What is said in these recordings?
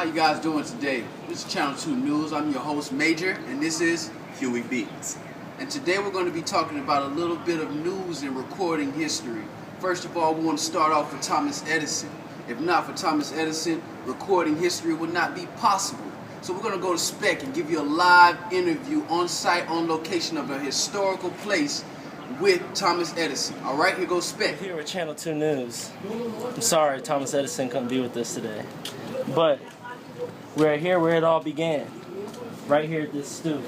How you guys doing today? This is Channel 2 News. I'm your host, Major, and this is Huey Beats. And today we're going to be talking about a little bit of news and recording history. First of all, we want to start off with Thomas Edison. If not for Thomas Edison, recording history would not be possible. So we're going to go to Spec and give you a live interview on site, on location of a historical place with Thomas Edison. All right, here goes Spec. Here with Channel 2 News. I'm sorry Thomas Edison couldn't be with us today. But we're here where it all began. Right here at this stoop.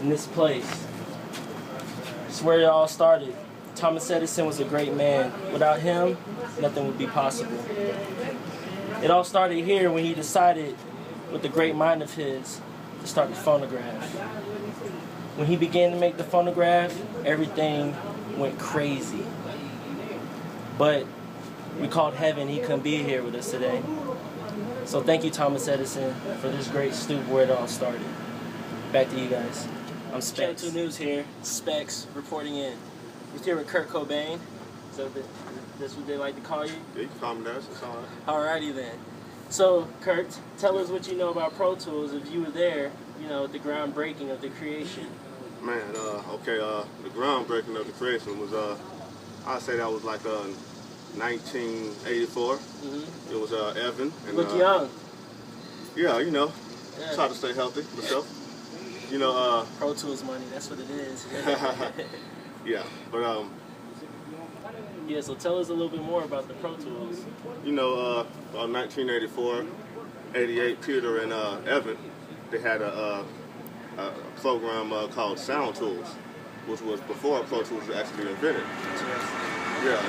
In this place. It's where it all started. Thomas Edison was a great man. Without him, nothing would be possible. It all started here when he decided, with the great mind of his, to start the phonograph. When he began to make the phonograph, everything went crazy. But we called heaven, he couldn't be here with us today. So thank you, Thomas Edison, for this great stoop where it all started. Back to you guys. I'm Specs. Channel 2 News here. Specs reporting in. We're here with Kurt Cobain. So that's what they like to call you? Yeah, you can call me that. It's all right. Alrighty then. So, Kurt, tell us what you know about Pro Tools if you were there, at the groundbreaking of the creation. Man, the groundbreaking of the creation was, I'd say that was like 1984. Mm-hmm. It was Evan. And, Look young. Yeah, try to stay healthy myself. Pro Tools money, that's what it is. Yeah, but yeah, so tell us a little bit more about the Pro Tools. 1984, 88, Peter and Evan, they had a program called Sound Tools, which was before Pro Tools was actually invented. Yeah,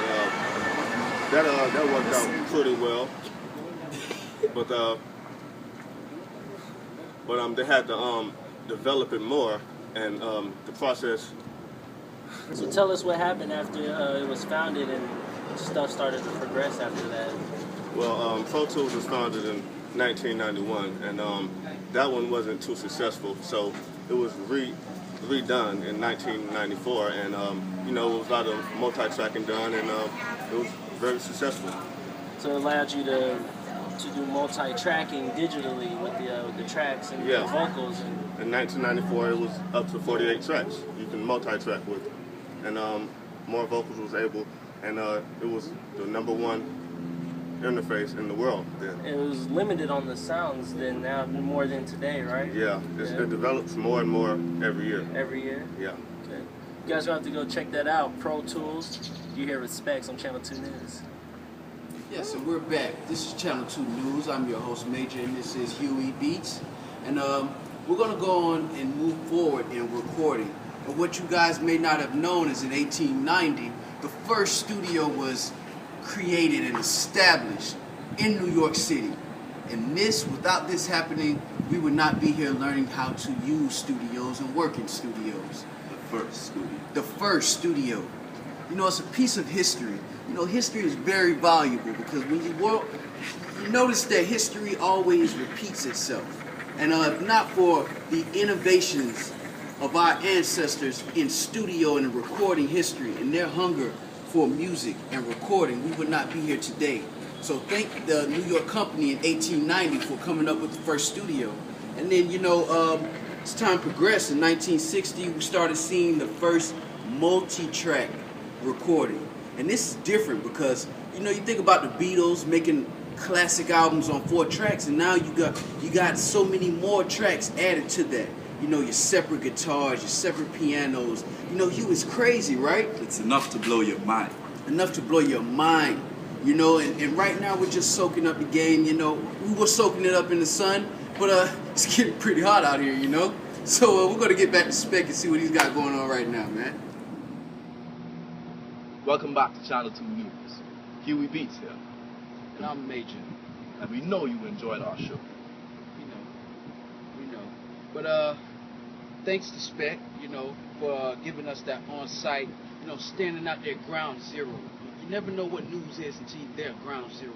that worked out pretty well. But they had to develop it more, and the process. So tell us what happened after it was founded and stuff started to progress after that. Well, Pro Tools was founded in 1991, and that one wasn't too successful, so it was redone in 1994, and it was a lot of multi-tracking done, and it was very successful. So it allowed you to do multi-tracking digitally with the tracks and the vocals. In 1994, it was up to 48 tracks you can multi-track with, and more vocals was able, and it was the #1 interface in the world then. It was limited on the sounds then, now more than today, right? Yeah, it develops more and more every year. Every year? Yeah. Okay. You guys are going to have to go check that out. Pro Tools. You're here with Specs on Channel 2 News. Yes, and we're back. This is Channel 2 News. I'm your host, Major, and this is Huey Beats. And we're going to go on and move forward in recording. And what you guys may not have known is in 1890, the first studio was created and established in New York City. And without this happening, we would not be here learning how to use studios and work in studios. The first studio. It's a piece of history. History is very valuable because when you notice that history always repeats itself. And if not for the innovations of our ancestors in studio and recording history and their hunger for music and recording, we would not be here today. So thank the New York company in 1890 for coming up with the first studio. And then, as time progressed, in 1960, we started seeing the first multi-track recording. And this is different because, you think about the Beatles making classic albums on 4 tracks, and now you got so many more tracks added to that. Your separate guitars, your separate pianos. It's crazy, right? It's enough to blow your mind. Enough to blow your mind. And right now we're just soaking up the game, We were soaking it up in the sun, but it's getting pretty hot out here, So we're going to get back to Spec and see what he's got going on right now, man. Welcome back to Channel 2 News. Huey Beats here. And I'm Major. And we know you enjoyed our show. We know. But thanks to Spec, for giving us that on-site, standing out there ground zero. You never know what news is until you're there ground zero.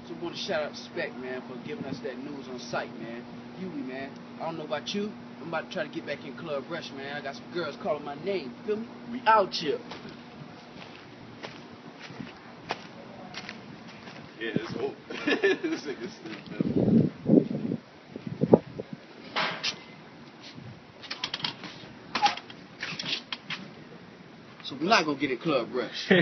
So I want to shout out to Spec, man, for giving us that news on site, man. Huey, man. I don't know about you. I'm about to try to get back in Club Rush, man. I got some girls calling my name. Feel me? We out here. Yeah, it's over. This nigga's stupid. You're not gonna get it Club Rush.